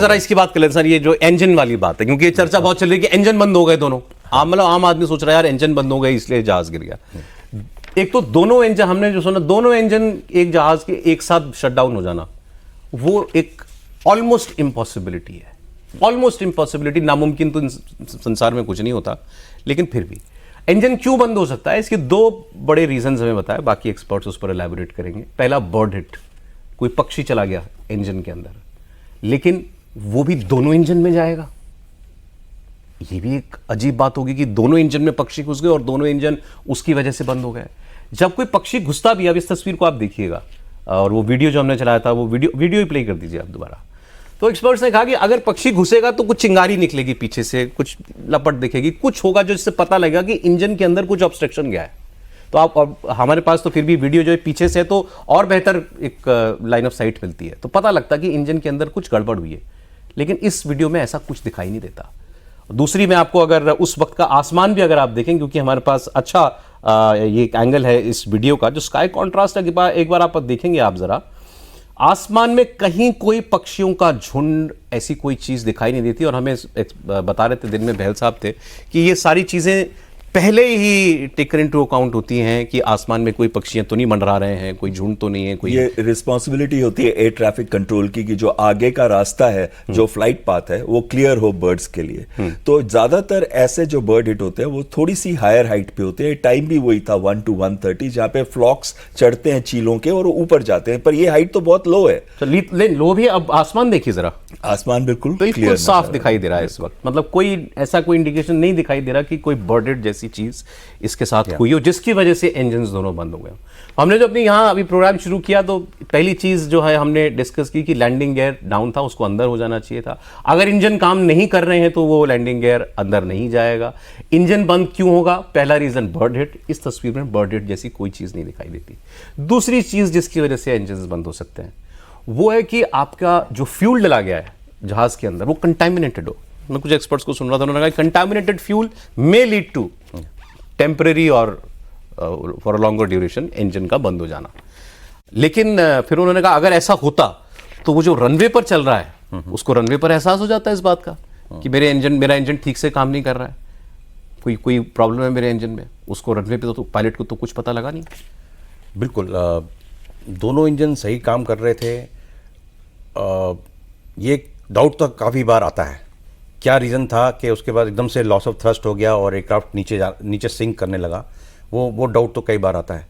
जरा इसकी बात कर लेते सर, ये जो इंजन वाली बात है, क्योंकि ये चर्चा बहुत चल रही है कि इंजन बंद हो गए दोनों। आम आदमी सोच रहा है यार इंजन बंद हो गए इसलिए जहाज गिर गया। एक तो दोनों इंजन, हमने जो सुना, दोनों इंजन एक जहाज के एक साथ शट डाउन हो जाना, वो एक ऑलमोस्ट इम्पॉसिबिलिटी है। ऑलमोस्ट इम्पॉसिबिलिटी, नामुमकिन तो संसार में कुछ नहीं होता, लेकिन फिर भी इंजन क्यों बंद हो सकता है, इसके दो बड़े रीजंस हमें बताया, बाकी एक्सपर्ट्स उस पर एलैबोरेट करेंगे। पहला, बर्ड हिट, कोई पक्षी चला गया इंजन के अंदर, लेकिन वो भी दोनों इंजन में जाएगा। ये भी एक अजीब बात होगी कि दोनों इंजन में पक्षी घुस गए और दोनों इंजन उसकी वजह से बंद हो गए। जब कोई पक्षी घुसता भी, अब इस तस्वीर को आप देखिएगा, और वो वीडियो जो हमने चलाया था, वो वीडियो ही प्ले कर दीजिए आप दोबारा। तो एक्सपर्ट्स ने कहा कि अगर पक्षी घुसेगा तो कुछ चिंगारी निकलेगी पीछे से, कुछ लपट दिखेगी, कुछ होगा जो इससे पता लगेगा कि इंजन के अंदर कुछ ऑब्स्ट्रक्शन गया है। तो आप हमारे पास तो फिर भी वीडियो जो है पीछे से, तो और बेहतर एक लाइन ऑफ साइट मिलती है, तो पता लगता है कि इंजन के अंदर कुछ गड़बड़ हुई है। लेकिन इस वीडियो में ऐसा कुछ दिखाई नहीं देता। दूसरी, मैं आपको अगर उस वक्त का आसमान भी अगर आप देखें, क्योंकि हमारे पास अच्छा ये एक एंगल है इस वीडियो का जो स्काई कॉन्ट्रास्ट है, एक बार आप देखेंगे आप जरा, आसमान में कहीं कोई पक्षियों का झुंड, ऐसी कोई चीज दिखाई नहीं देती। और हमें बता रहे थे दिन में बहल साहब थे कि ये सारी चीजें पहले ही टेकन इनटू अकाउंट होती हैं कि आसमान में कोई पक्षियां तो नहीं मंडरा रहे हैं, कोई झुंड तो नहीं है, कोई। ये रिस्पॉन्सिबिलिटी होती है एयर ट्रैफिक कंट्रोल की कि जो आगे का रास्ता है, जो फ्लाइट पाथ है, वो क्लियर हो बर्ड्स के लिए। तो ज्यादातर ऐसे जो बर्ड हिट होते हैं वो थोड़ी सी हायर हाइट पे होते हैं। टाइम भी वही था 1 to 130, जहां पे फ्लॉक्स चढ़ते हैं चीलों के और ऊपर जाते हैं, पर ये हाइट तो बहुत लो है। तो लो भी। अब आसमान देखिए जरा, आसमान बिल्कुल क्लियर साफ दिखाई दे रहा है इस वक्त। मतलब कोई ऐसा कोई इंडिकेशन नहीं दिखाई दे रहा कि कोई बर्ड हिट जैसी चीज इसके साथ हुई हो जिसकी वजह से इंजन्स दोनों बंद हो गए। हमने जो अपनी यहाँ अभी प्रोग्राम शुरू किया, तो पहली चीज जो है हमने डिस्कस की कि लैंडिंग गियर डाउन था, उसको अंदर हो जाना चाहिए था। अगर इंजन काम नहीं कर रहे हैं तो वो लैंडिंग गियर अंदर नहीं जाएगा। इंजन बंद क्यों होगा? पहला रीजन बर्ड हिट। इस तस्वीर में बर्ड हिट जैसी कोई चीज नहीं दिखाई देती। दूसरी चीज जिसकी वजह से इंजन बंद हो सकते हैं वो है कि आपका जो फ्यूल डाला गया है जहाज के अंदर वो कंटामिनेटेड हो। मैं कुछ एक्सपर्ट्स को सुन रहा था, उन्होंने कहा contaminated fuel may lead to temporary और for a longer duration engine का बंद हो जाना। लेकिन फिर उन्होंने कहा अगर ऐसा होता तो वो जो रनवे पर चल रहा है उसको रनवे पर एहसास हो जाता है इस बात का कि मेरा इंजन ठीक से काम नहीं कर रहा है, कोई प्रॉब्लम है मेरे इंजन में। उसको रनवे पे तो पायलट को तो कुछ पता लगा नहीं। बिल्कुल, दोनों इंजन सही काम कर रहे थे। ये डाउट तो काफ़ी बार आता है क्या रीज़न था कि उसके बाद एकदम से लॉस ऑफ थ्रस्ट हो गया और एयरक्राफ्ट नीचे सिंक करने लगा। वो डाउट तो कई बार आता है।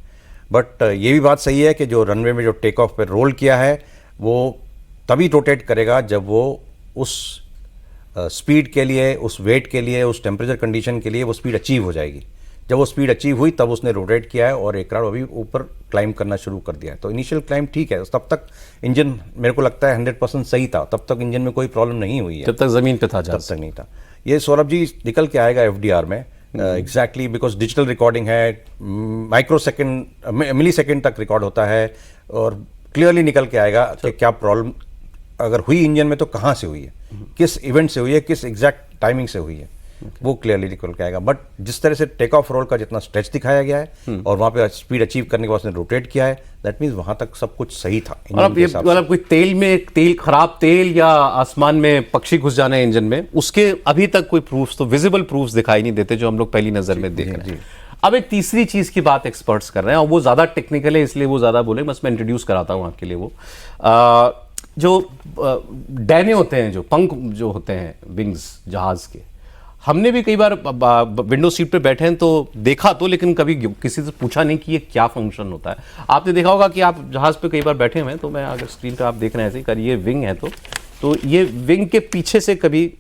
बट ये भी बात सही है कि जो रनवे में जो टेक ऑफ पे रोल किया है वो तभी रोटेट करेगा जब वो उस स्पीड के लिए, उस वेट के लिए, उस टेम्परेचर कंडीशन के लिए वो स्पीड अचीव हो जाएगी। जब वो स्पीड अचीव हुई तब उसने रोटेट किया है और एयरक्राफ्ट अभी ऊपर क्लाइंब करना शुरू कर दिया है। तो इनिशियल क्लाइंब ठीक है, तब तक इंजन मेरे को लगता है 100% सही था, तब तक इंजन में कोई प्रॉब्लम नहीं हुई है, जब तक ज़मीन पे था, तब तक नहीं था। ये सौरभ जी निकल के आएगा एफडीआर में एग्जैक्टली, बिकॉज डिजिटल रिकॉर्डिंग है, मिली सेकेंड तक रिकॉर्ड होता है और क्लियरली निकल के आएगा कि क्या प्रॉब्लम अगर हुई इंजन में तो कहाँ से हुई है, किस इवेंट से हुई है, किस एग्जैक्ट टाइमिंग से हुई है, वो क्लियरली निकल के आएगा। बट जिस तरह से टेक ऑफ रोल का जितना स्ट्रेच दिखाया गया है और वहाँ पे स्पीड अचीव करने के बाद उसने रोटेट किया है, दैट मीन्स वहाँ तक सब कुछ सही था। और ये मतलब कोई खराब तेल या आसमान में पक्षी घुस जाना है इंजन में, उसके अभी तक कोई प्रूफ्स, तो विजिबल प्रूफ्स दिखाई नहीं देते जो हम लोग पहली नजर में देख रहे हैं। अब एक तीसरी चीज की बात एक्सपर्ट्स कर रहे हैं और वो ज्यादा टेक्निकल है इसलिए वो ज्यादा बोले, बस मैं इंट्रोड्यूस कराता हूँ आपके लिए। वो जो डैने होते हैं, जो पंख जो होते हैं विंग्स जहाज के, हमने भी कई बार विंडो सीट पे बैठे हैं तो देखा तो, लेकिन कभी किसी से पूछा नहीं कि ये क्या फंक्शन होता है। आपने देखा होगा कि आप जहाज पे कई बार बैठे हुए हैं, तो मैं अगर स्क्रीन पे आप देख रहे हैं ऐसे कर, ये विंग है तो ये विंग के पीछे से कभी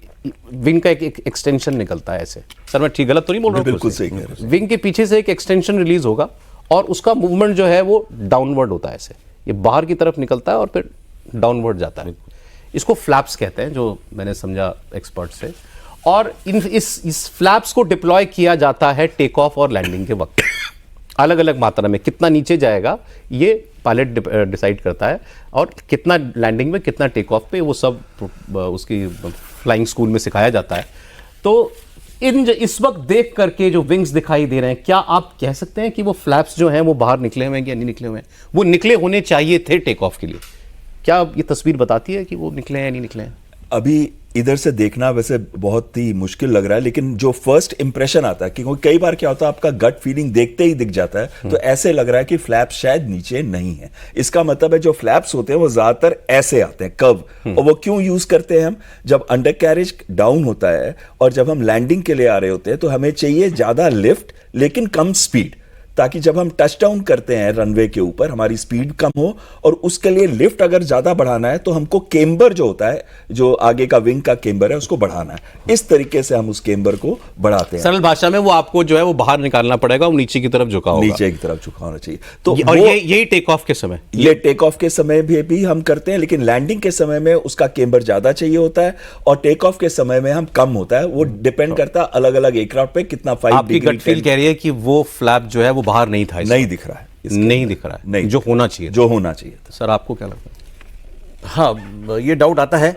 विंग का एक एक्सटेंशन निकलता है ऐसे। सर मैं ठीक गलत तो नहीं बोल रहा हूँ? बिल्कुल सही कह रहे हैं। विंग के पीछे से एक एक्सटेंशन रिलीज होगा और उसका मूवमेंट जो है वो डाउनवर्ड होता है ऐसे, ये बाहर की तरफ निकलता है और फिर डाउनवर्ड जाता है। इसको फ्लैप्स कहते हैं, जो मैंने समझा एक्सपर्ट से। और इस फ्लैप्स को डिप्लॉय किया जाता है टेक ऑफ और लैंडिंग के वक्त। अलग अलग मात्रा में कितना नीचे जाएगा ये पायलट डिसाइड करता है, और कितना लैंडिंग में, कितना टेक ऑफ पे, वो सब उसकी फ्लाइंग स्कूल में सिखाया जाता है। तो इस वक्त देख करके जो विंग्स दिखाई दे रहे हैं, क्या आप कह सकते हैं कि वो फ्लैप्स जो हैं वो बाहर निकले हुए हैं या नहीं निकले हुए हैं? वो निकले होने चाहिए थे टेक ऑफ के लिए। क्या ये तस्वीर बताती है कि वो निकले हैं या नहीं निकले हैं? अभी इधर से देखना वैसे बहुत ही मुश्किल लग रहा है, लेकिन जो फर्स्ट इंप्रेशन आता है, क्योंकि कई बार क्या होता है आपका गट फीलिंग देखते ही दिख जाता है, तो ऐसे लग रहा है कि फ्लैप शायद नीचे नहीं है। इसका मतलब है जो फ्लैप्स होते हैं वो ज्यादातर ऐसे आते हैं कर्व, और वो क्यों यूज करते हैं हम, जब अंडर कैरेज डाउन होता है और जब हम लैंडिंग के लिए आ रहे होते हैं तो हमें चाहिए ज्यादा लिफ्ट लेकिन कम स्पीड, ताकि जब हम टच डाउन करते हैं रनवे के ऊपर हमारी स्पीड कम हो, और उसके लिए लिफ्ट अगर ज्यादा बढ़ाना है तो हमको केम्बर जो होता है, जो आगे का विंग का केम्बर है, उसको बढ़ाना है। इस तरीके से हम उस केम्बर को बढ़ाते हैं। सरल भाषा में वो आपको जो है वो बाहर निकालना पड़ेगा, वो नीचे की तरफ झुका होगा। नीचे की तरफ झुका होना चाहिए। तो और यही टेक ऑफ के समय, ये टेक ऑफ के समय भी हम करते हैं, लेकिन लैंडिंग के समय में उसका केम्बर ज्यादा चाहिए होता है और टेक ऑफ के समय में हम कम होता है। वो डिपेंड करता है अलग अलग एयरक्राफ्ट पे कितना 5 आपकी डिग्री गट फील कह रही है कि वो फ्लैप जो है वो बाहर नहीं था, नहीं दिख रहा है, नहीं दिख रहा है, नहीं जो होना चाहिए। जो होना चाहिए था। सर आपको क्या लगता है? हाँ, ये डाउट आता है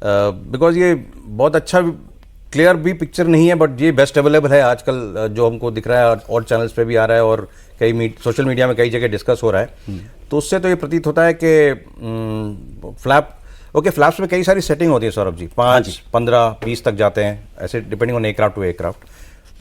बिकॉज ये बहुत अच्छा क्लियर भी पिक्चर नहीं है, बट ये बेस्ट अवेलेबल है आजकल जो हमको दिख रहा है, और चैनल्स पे भी आ रहा है और कई सोशल मीडिया में कई जगह डिस्कस हो रहा है। तो उससे तो ये प्रतीत होता है कि फ्लैप्स में कई सारी सेटिंग होती है सौरभ जी, 5, 15, 20 तक जाते हैं, ऐसे depending on aircraft to aircraft.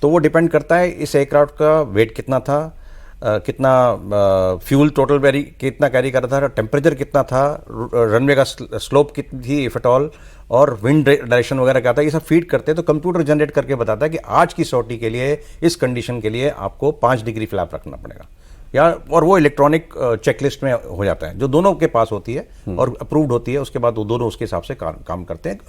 तो वो डिपेंड करता है इस एयरक्राफ्ट का वेट कितना था, कितना फ्यूल टोटल कितना कैरी कर रहा था, टेम्परेचर कितना था, रनवे का स्लोप कितनी थी इफ एट ऑल, और विंड डायरेक्शन वगैरह क्या था, ये सब फीड करते हैं। तो कंप्यूटर जनरेट करके बताता है कि आज की सॉर्टी के लिए, इस कंडीशन के लिए आपको 5 डिग्री फ्लैप रखना पड़ेगा, या और वो इलेक्ट्रॉनिक चेकलिस्ट में हो जाता है जो दोनों के पास होती है और अप्रूव्ड होती है। उसके बाद वो दोनों उसके हिसाब से काम करते हैं।